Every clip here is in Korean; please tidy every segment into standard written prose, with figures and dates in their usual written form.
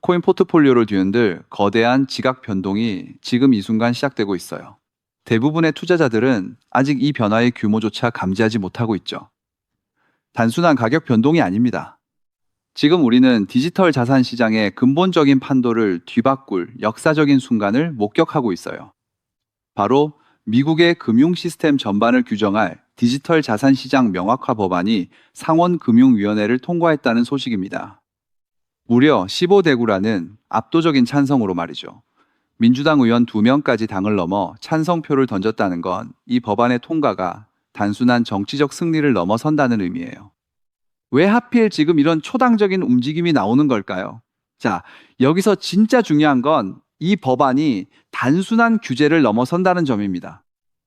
코인 포트폴리오를 뒤흔들 거대한 지각 변동이 지금 이 순간 시작되고 있어요. 대부분의 투자자들은 아직 이 변화의 규모조차 감지하지 못하고 있죠. 단순한 가격 변동이 아닙니다. 지금 우리는 디지털 자산 시장의 근본적인 판도를 뒤바꿀 역사적인 순간을 목격하고 있어요. 바로 미국의 금융 시스템 전반을 규정할 디지털 자산 시장 명확화 법안이 상원금융위원회를 통과했다는 소식입니다. 무려 15대 9라는 압도적인 찬성으로 말이죠. 민주당 의원 2명까지 당을 넘어 찬성표를 던졌다는 건 이 법안의 통과가 단순한 정치적 승리를 넘어선다는 의미예요. 왜 하필 지금 이런 초당적인 움직임이 나오는 걸까요? 자, 여기서 진짜 중요한 건 이 법안이 단순한 규제를 넘어선다는 점입니다.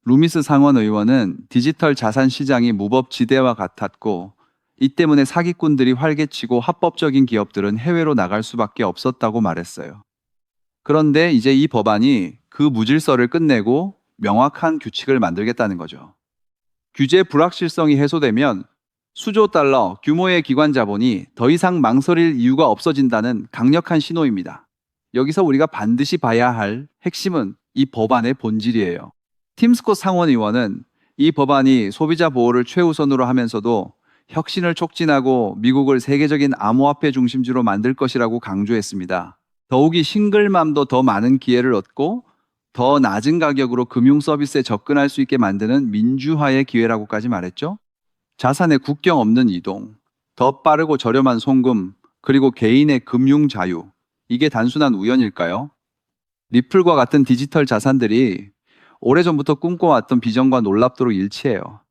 루미스 상원 의원은 디지털 자산 시장이 무법지대와 같았고 이 때문에 사기꾼들이 활개치고 합법적인 기업들은 해외로 나갈 수밖에 없었다고 말했어요. 그런데 이제 이 법안이 그 무질서를 끝내고 명확한 규칙을 만들겠다는 거죠. 규제 불확실성이 해소되면 수조 달러 규모의 기관 자본이 더 이상 망설일 이유가 없어진다는 강력한 신호입니다. 여기서 우리가 반드시 봐야 할 핵심은 이 법안의 본질이에요. 팀 스콧 상원의원은 이 법안이 소비자 보호를 최우선으로 하면서도 혁신을 촉진하고 미국을 세계적인 암호화폐 중심지로 만들 것이라고 강조했습니다. 더욱이 싱글맘도 더 많은 기회를 얻고 더 낮은 가격으로 금융 서비스에 접근할 수 있게 만드는 민주화의 기회라고까지 말했죠. 자산의 국경 없는 이동, 더 빠르고 저렴한 송금, 그리고 개인의 금융 자유. 이게 단순한 우연일까요? 리플과 같은 디지털 자산들이 오래전부터 꿈꿔왔던 비전과 놀랍도록 일치해요.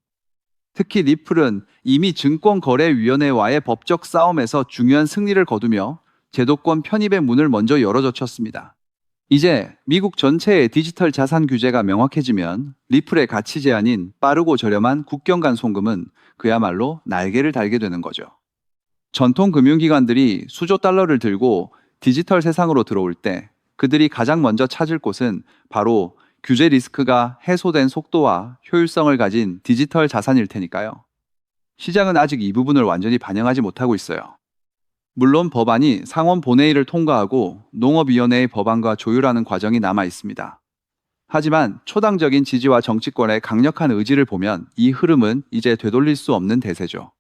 특히 리플은 이미 증권거래위원회와의 법적 싸움에서 중요한 승리를 거두며 제도권 편입의 문을 먼저 열어젖혔습니다. 이제 미국 전체의 디지털 자산 규제가 명확해지면 리플의 가치 제한인 빠르고 저렴한 국경 간 송금은 그야말로 날개를 달게 되는 거죠. 전통 금융기관들이 수조 달러를 들고 디지털 세상으로 들어올 때 그들이 가장 먼저 찾을 곳은 바로 규제 리스크가 해소된 속도와 효율성을 가진 디지털 자산일 테니까요. 시장은 아직 이 부분을 완전히 반영하지 못하고 있어요. 물론 법안이 상원 본회의를 통과하고 농업위원회의 법안과 조율하는 과정이 남아 있습니다. 하지만 초당적인 지지와 정치권의 강력한 의지를 보면 이 흐름은 이제 되돌릴 수 없는 대세죠.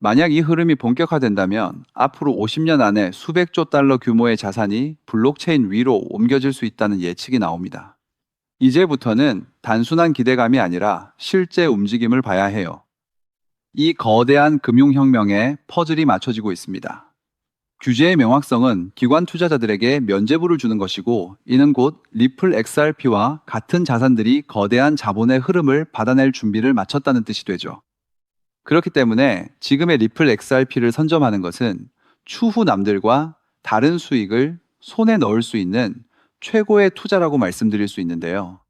만약 이 흐름이 본격화된다면 앞으로 50년 안에 수백조 달러 규모의 자산이 블록체인 위로 옮겨질 수 있다는 예측이 나옵니다. 이제부터는 단순한 기대감이 아니라 실제 움직임을 봐야 해요. 이 거대한 금융혁명에 퍼즐이 맞춰지고 있습니다. 규제의 명확성은 기관 투자자들에게 면죄부를 주는 것이고 이는 곧 리플 XRP와 같은 자산들이 거대한 자본의 흐름을 받아낼 준비를 마쳤다는 뜻이 되죠. 그렇기 때문에 지금의 리플 XRP를 선점하는 것은 추후 남들과 다른 수익을 손에 넣을 수 있는 최고의 투자라고 말씀드릴 수 있는데요.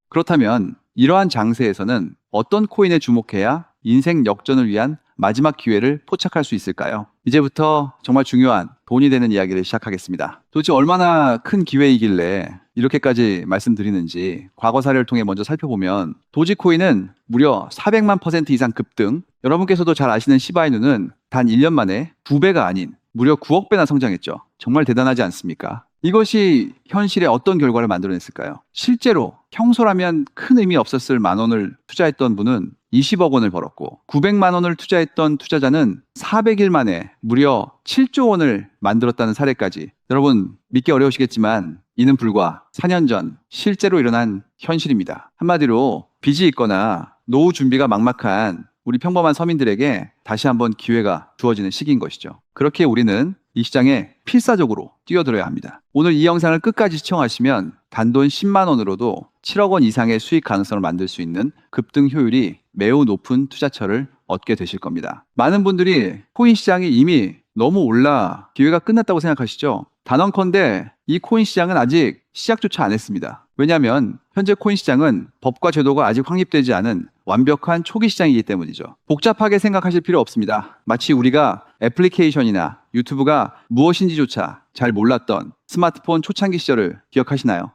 그렇다면 이러한 장세에서는 어떤 코인에 주목해야 인생 역전을 위한 마지막 기회를 포착할 수 있을까요? 이제부터 정말 중요한 돈이 되는 이야기를 시작하겠습니다. 도대체 얼마나 큰 기회이길래 이렇게까지 말씀드리는지 과거 사례를 통해 먼저 살펴보면 도지코인은 무려 400만 % 이상 급등, 여러분께서도 잘 아시는 시바이누는 단 1년 만에 2배가 아닌 무려 9억 배나 성장했죠. 정말 대단하지 않습니까? 이것이 현실에 어떤 결과를 만들어냈을까요? 실제로 평소라면 큰 의미 없었을 10,000원을 투자했던 분은 20억 원을 벌었고 900만 원을 투자했던 투자자는 400일 만에 무려 7조 원을 만들었다는 사례까지. 여러분 믿기 어려우시겠지만 이는 불과 4년 전 실제로 일어난 현실입니다. 한마디로 빚이 있거나 노후 준비가 막막한 우리 평범한 서민들에게 다시 한번 기회가 주어지는 시기인 것이죠. 그렇게 우리는 이 시장에 필사적으로 뛰어들어야 합니다. 오늘 이 영상을 끝까지 시청하시면 단돈 10만 원으로도 7억 원 이상의 수익 가능성을 만들 수 있는 급등 효율이 매우 높은 투자처를 얻게 되실 겁니다. 많은 분들이 코인 시장이 이미 너무 올라 기회가 끝났다고 생각하시죠? 단언컨대 이 코인 시장은 아직 시작조차 안 했습니다. 왜냐하면 현재 코인 시장은 법과 제도가 아직 확립되지 않은 완벽한 초기 시장이기 때문이죠. 복잡하게 생각하실 필요 없습니다. 마치 우리가 애플리케이션이나 유튜브가 무엇인지조차 잘 몰랐던 스마트폰 초창기 시절을 기억하시나요?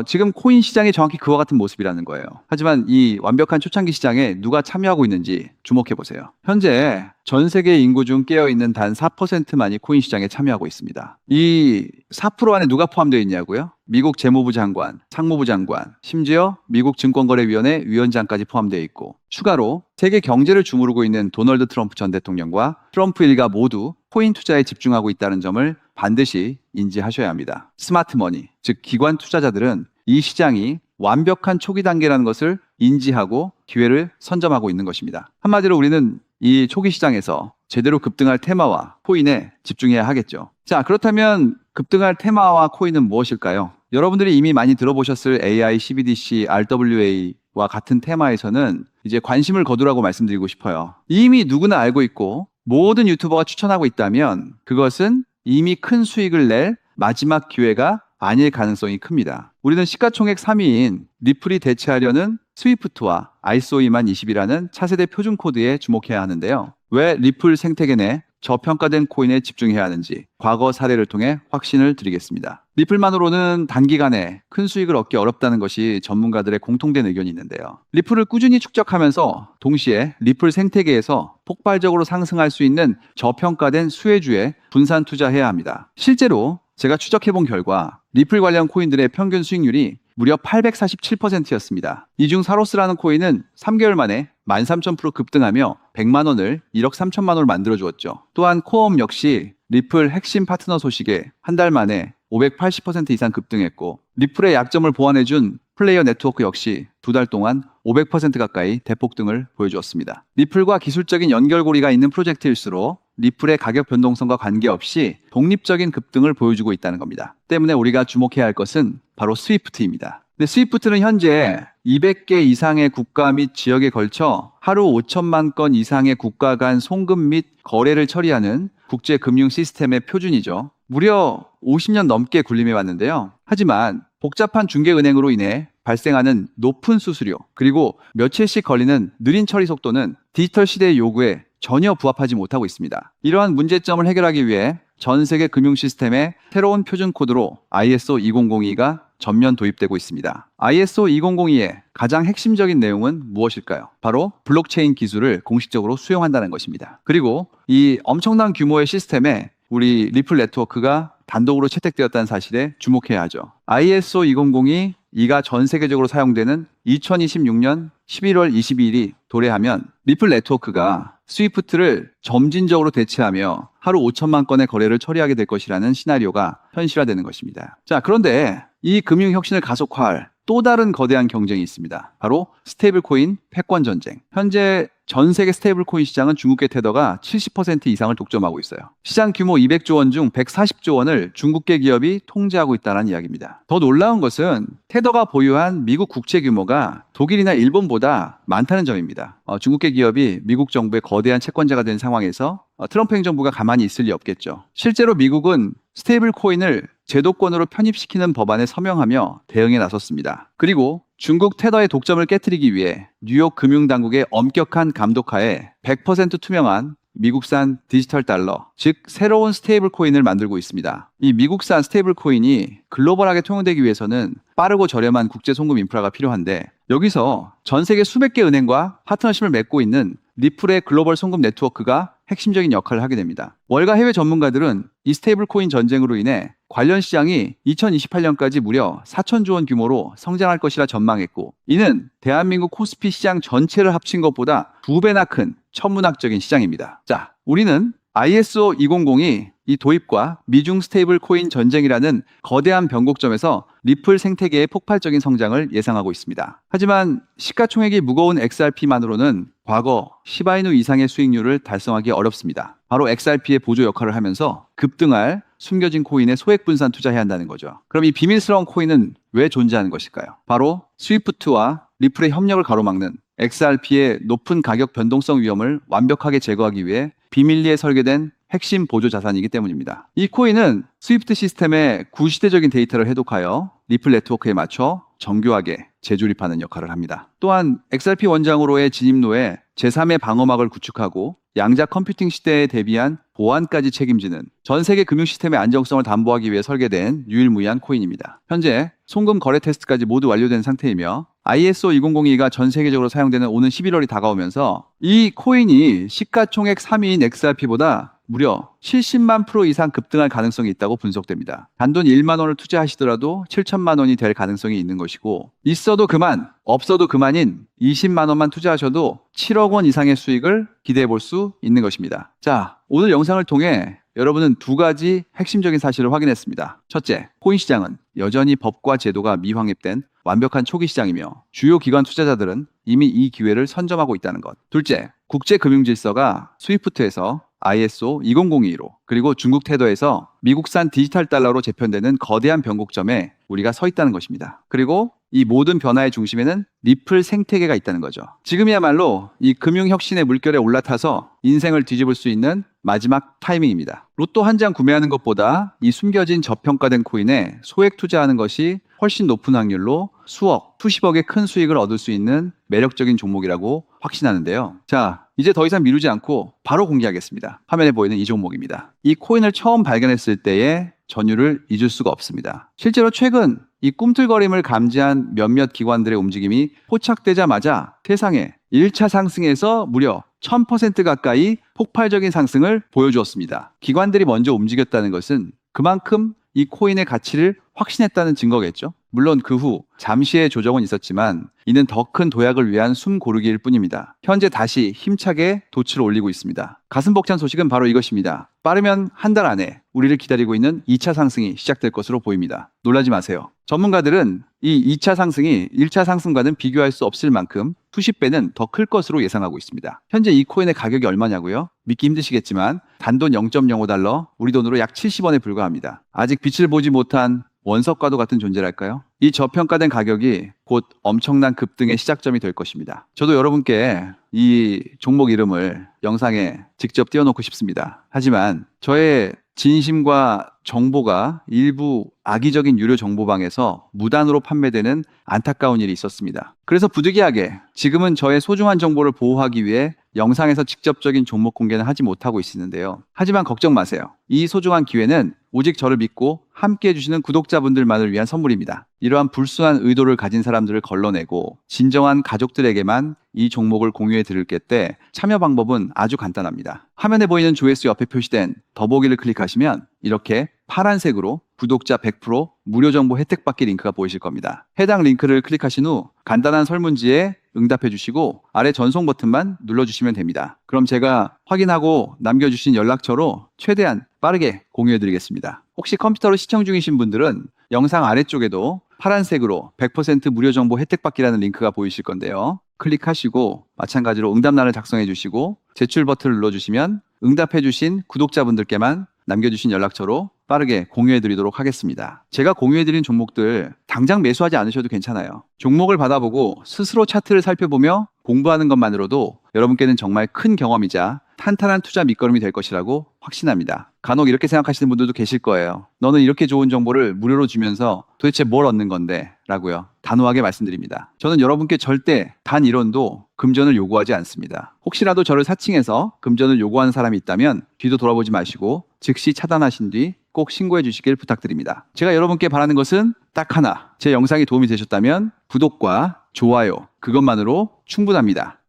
지금 코인 시장이 정확히 그와 같은 모습이라는 거예요. 하지만 이 완벽한 초창기 시장에 누가 참여하고 있는지 주목해 보세요. 현재 전 세계 인구 중 깨어있는 단 4%만이 코인 시장에 참여하고 있습니다. 이 4% 안에 누가 포함되어 있냐고요? 미국 재무부 장관, 상무부 장관, 심지어 미국 증권거래위원회 위원장까지 포함되어 있고, 추가로 세계 경제를 주무르고 있는 도널드 트럼프 전 대통령과 트럼프 일가 모두 코인 투자에 집중하고 있다는 점을 반드시 인지하셔야 합니다. 스마트 머니, 즉 기관 투자자들은 이 시장이 완벽한 초기 단계라는 것을 인지하고 기회를 선점하고 있는 것입니다. 한마디로 우리는 이 초기 시장에서 제대로 급등할 테마와 코인에 집중해야 하겠죠. 자, 그렇다면 급등할 테마와 코인은 무엇일까요? 여러분들이 이미 많이 들어보셨을 AI, CBDC, RWA와 같은 테마에서는 이제 관심을 거두라고 말씀드리고 싶어요. 이미 누구나 알고 있고 모든 유튜버가 추천하고 있다면 그것은 이미 큰 수익을 낼 마지막 기회가 아닐 가능성이 큽니다. 우리는 시가총액 3위인 리플이 대체하려는 스위프트와 ISO 20020이라는 차세대 표준 코드에 주목해야 하는데요. 왜 리플 생태계 내 저평가된 코인에 집중해야 하는지 과거 사례를 통해 확신을 드리겠습니다. 리플만으로는 단기간에 큰 수익을 얻기 어렵다는 것이 전문가들의 공통된 의견이 있는데요. 리플을 꾸준히 축적하면서 동시에 리플 생태계에서 폭발적으로 상승할 수 있는 저평가된 수혜주에 분산 투자해야 합니다. 실제로 제가 추적해본 결과 리플 관련 코인들의 평균 수익률이 무려 847%였습니다. 이 중 사로스라는 코인은 3개월 만에 13,000% 급등하며 100만 원을 1억 3천만 원을 만들어주었죠. 또한 코엄 역시 리플 핵심 파트너 소식에 한 달 만에 580% 이상 급등했고, 리플의 약점을 보완해준 플레이어 네트워크 역시 두 달 동안 500% 가까이 대폭등을 보여주었습니다. 리플과 기술적인 연결고리가 있는 프로젝트일수록 리플의 가격 변동성과 관계없이 독립적인 급등을 보여주고 있다는 겁니다. 때문에 우리가 주목해야 할 것은 바로 스위프트입니다. 근데 스위프트는 현재 200개 이상의 국가 및 지역에 걸쳐 하루 5천만 건 이상의 국가 간 송금 및 거래를 처리하는 국제 금융 시스템의 표준이죠. 무려 50년 넘게 군림해 왔는데요. 하지만 복잡한 중개은행으로 인해 발생하는 높은 수수료, 그리고 며칠씩 걸리는 느린 처리 속도는 디지털 시대의 요구에 전혀 부합하지 못하고 있습니다. 이러한 문제점을 해결하기 위해 전 세계 금융 시스템에 새로운 표준 코드로 ISO 2002가 전면 도입되고 있습니다. ISO 2002의 가장 핵심적인 내용은 무엇일까요? 바로 블록체인 기술을 공식적으로 수용한다는 것입니다. 그리고 이 엄청난 규모의 시스템에 우리 리플 네트워크가 단독으로 채택되었다는 사실에 주목해야 하죠. ISO 2002 이가 전 세계적으로 사용되는 2026년 11월 22일이 도래하면 리플 네트워크가 스위프트를 점진적으로 대체하며 하루 5천만 건의 거래를 처리하게 될 것이라는 시나리오가 현실화되는 것입니다. 자, 그런데 이 금융 혁신을 가속화할 또 다른 거대한 경쟁이 있습니다. 바로 스테이블 코인 패권 전쟁. 현재 전 세계 스테이블 코인 시장은 중국계 테더가 70% 이상을 독점하고 있어요. 시장 규모 200조 원 중 140조 원을 중국계 기업이 통제하고 있다는 이야기입니다. 더 놀라운 것은 테더가 보유한 미국 국채 규모가 독일이나 일본보다 많다는 점입니다. 중국계 기업이 미국 정부의 거대한 채권자가 된 상황에서 트럼프 행정부가 가만히 있을 리 없겠죠. 실제로 미국은 스테이블 코인을 제도권으로 편입시키는 법안에 서명하며 대응에 나섰습니다. 그리고 중국 테더의 독점을 깨트리기 위해 뉴욕 금융당국의 엄격한 감독하에 100% 투명한 미국산 디지털 달러, 즉 새로운 스테이블 코인을 만들고 있습니다. 이 미국산 스테이블 코인이 글로벌하게 통용되기 위해서는 빠르고 저렴한 국제 송금 인프라가 필요한데, 여기서 전 세계 수백 개 은행과 파트너십을 맺고 있는 리플의 글로벌 송금 네트워크가 핵심적인 역할을 하게 됩니다. 월가 해외 전문가들은 이 스테이블 코인 전쟁으로 인해 관련 시장이 2028년까지 무려 4천조 원 규모로 성장할 것이라 전망했고, 이는 대한민국 코스피 시장 전체를 합친 것보다 2배나 큰 천문학적인 시장입니다. 자, 우리는 ISO 2002 이 도입과 미중 스테이블 코인 전쟁이라는 거대한 변곡점에서 리플 생태계의 폭발적인 성장을 예상하고 있습니다. 하지만 시가총액이 무거운 XRP만으로는 과거 시바이누 이상의 수익률을 달성하기 어렵습니다. 바로 XRP의 보조 역할을 하면서 급등할 숨겨진 코인에 소액 분산 투자해야 한다는 거죠. 그럼 이 비밀스러운 코인은 왜 존재하는 것일까요? 바로 스위프트와 리플의 협력을 가로막는 XRP의 높은 가격 변동성 위험을 완벽하게 제거하기 위해 비밀리에 설계된 핵심 보조 자산이기 때문입니다. 이 코인은 스위프트 시스템의 구시대적인 데이터를 해독하여 리플 네트워크에 맞춰 정교하게 재조립하는 역할을 합니다. 또한 XRP 원장으로의 진입로에 제3의 방어막을 구축하고 양자 컴퓨팅 시대에 대비한 보안까지 책임지는 전 세계 금융 시스템의 안정성을 담보하기 위해 설계된 유일무이한 코인입니다. 현재 송금 거래 테스트까지 모두 완료된 상태이며 ISO 2002가 전 세계적으로 사용되는 오는 11월이 다가오면서 이 코인이 시가총액 3위인 XRP보다 무려 70만 프로 이상 급등할 가능성이 있다고 분석됩니다. 단돈 1만 원을 투자하시더라도 7천만 원이 될 가능성이 있는 것이고, 있어도 그만, 없어도 그만인 20만 원만 투자하셔도 7억 원 이상의 수익을 기대해 볼 수 있는 것입니다. 자, 오늘 영상을 통해 여러분은 두 가지 핵심적인 사실을 확인했습니다. 첫째, 코인 시장은 여전히 법과 제도가 미확립된 완벽한 초기 시장이며 주요 기관 투자자들은 이미 이 기회를 선점하고 있다는 것. 둘째, 국제금융질서가 스위프트에서 ISO 2002로 그리고 중국 테더에서 미국산 디지털 달러로 재편되는 거대한 변곡점에 우리가 서 있다는 것입니다. 그리고 이 모든 변화의 중심에는 리플 생태계가 있다는 거죠. 지금이야말로 이 금융혁신의 물결에 올라타서 인생을 뒤집을 수 있는 마지막 타이밍입니다. 로또 한 장 구매하는 것보다 이 숨겨진 저평가된 코인에 소액 투자하는 것이 훨씬 높은 확률로 수억, 수십억의 큰 수익을 얻을 수 있는 매력적인 종목이라고 확신하는데요. 자, 이제 더 이상 미루지 않고 바로 공개하겠습니다. 화면에 보이는 이 종목입니다. 이 코인을 처음 발견했을 때의 전율을 잊을 수가 없습니다. 실제로 최근 이 꿈틀거림을 감지한 몇몇 기관들의 움직임이 포착되자마자 세상에 1차 상승에서 무려 1000% 가까이 폭발적인 상승을 보여주었습니다. 기관들이 먼저 움직였다는 것은 그만큼 이 코인의 가치를 확신했다는 증거겠죠. 물론 그 후 잠시의 조정은 있었지만 이는 더 큰 도약을 위한 숨 고르기일 뿐입니다. 현재 다시 힘차게 돛을 올리고 있습니다. 가슴 벅찬 소식은 바로 이것입니다. 빠르면 한 달 안에 우리를 기다리고 있는 2차 상승이 시작될 것으로 보입니다. 놀라지 마세요. 전문가들은 이 2차 상승이 1차 상승과는 비교할 수 없을 만큼 수십 배는 더 클 것으로 예상하고 있습니다. 현재 이 코인의 가격이 얼마냐고요? 믿기 힘드시겠지만 단돈 0.05달러, 우리 돈으로 약 70원에 불과합니다. 아직 빛을 보지 못한 원석과도 같은 존재랄까요? 이 저평가된 가격이 곧 엄청난 급등의 시작점이 될 것입니다. 저도 여러분께 이 종목 이름을 영상에 직접 띄워놓고 싶습니다. 하지만 저의 진심과 정보가 일부 악의적인 유료 정보방에서 무단으로 판매되는 안타까운 일이 있었습니다. 그래서 부득이하게 지금은 저의 소중한 정보를 보호하기 위해 영상에서 직접적인 종목 공개는 하지 못하고 있는데요. 하지만 걱정 마세요. 이 소중한 기회는 오직 저를 믿고 함께 해주시는 구독자분들만을 위한 선물입니다. 이러한 불순한 의도를 가진 사람들을 걸러내고 진정한 가족들에게만 이 종목을 공유해 드릴 때 참여 방법은 아주 간단합니다. 화면에 보이는 조회수 옆에 표시된 더보기를 클릭하시면 이렇게 파란색으로 구독자 100% 무료 정보 혜택 받기 링크가 보이실 겁니다. 해당 링크를 클릭하신 후 간단한 설문지에 응답해 주시고 아래 전송 버튼만 눌러주시면 됩니다. 그럼 제가 확인하고 남겨주신 연락처로 최대한 빠르게 공유해 드리겠습니다. 혹시 컴퓨터로 시청 중이신 분들은 영상 아래쪽에도 파란색으로 100% 무료 정보 혜택 받기라는 링크가 보이실 건데요. 클릭하시고 마찬가지로 응답란을 작성해 주시고 제출 버튼을 눌러주시면 응답해 주신 구독자분들께만 남겨주신 연락처로 빠르게 공유해 드리도록 하겠습니다. 제가 공유해 드린 종목들 당장 매수하지 않으셔도 괜찮아요. 종목을 받아보고 스스로 차트를 살펴보며 공부하는 것만으로도 여러분께는 정말 큰 경험이자 탄탄한 투자 밑거름이 될 것이라고 확신합니다. 간혹 이렇게 생각하시는 분들도 계실 거예요. 너는 이렇게 좋은 정보를 무료로 주면서 도대체 뭘 얻는 건데? 라고요. 단호하게 말씀드립니다. 저는 여러분께 절대 단 1원도 금전을 요구하지 않습니다. 혹시라도 저를 사칭해서 금전을 요구하는 사람이 있다면 뒤도 돌아보지 마시고 즉시 차단하신 뒤 꼭 신고해 주시길 부탁드립니다. 제가 여러분께 바라는 것은 딱 하나. 제 영상이 도움이 되셨다면 구독과 좋아요 그것만으로 충분합니다.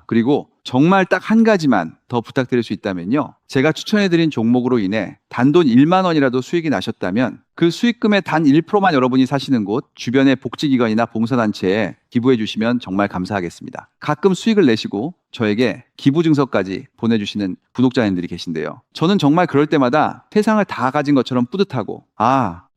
그리고 정말 딱 한 가지만 더 부탁드릴 수 있다면요. 제가 추천해드린 종목으로 인해 단돈 1만 원이라도 수익이 나셨다면 그 수익금의 단 1%만 여러분이 사시는 곳 주변의 복지기관이나 봉사단체에 기부해 주시면 정말 감사하겠습니다. 가끔 수익을 내시고 저에게 기부 증서까지 보내주시는 구독자님들이 계신데요. 저는 정말 그럴 때마다 세상을 다 가진 것처럼 뿌듯하고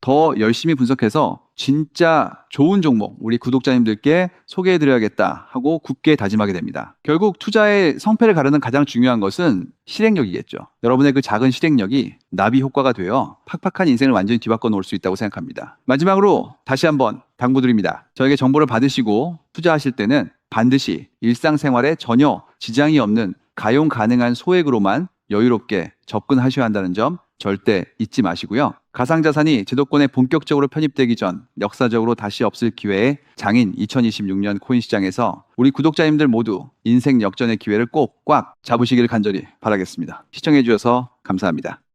더 열심히 분석해서 진짜 좋은 종목 우리 구독자님들께 소개해드려야겠다 하고 굳게 다짐하게 됩니다. 결국 투자의 성패를 가르는 가장 중요한 것은 실행력이겠죠. 여러분의 그 작은 실행력이 나비 효과가 되어 팍팍한 인생을 완전히 뒤바꿔 놓을 수 있다고 생각합니다. 마지막으로 다시 한번 당부드립니다. 저에게 정보를 받으시고 투자하실 때는 반드시 일상생활에 전혀 지장이 없는 가용 가능한 소액으로만 여유롭게 접근하셔야 한다는 점 절대 잊지 마시고요. 가상자산이 제도권에 본격적으로 편입되기 전 역사적으로 다시 없을 기회에 장인 2026년 코인 시장에서 우리 구독자님들 모두 인생 역전의 기회를 꼭 꽉 잡으시길 간절히 바라겠습니다. 시청해 주셔서 감사합니다.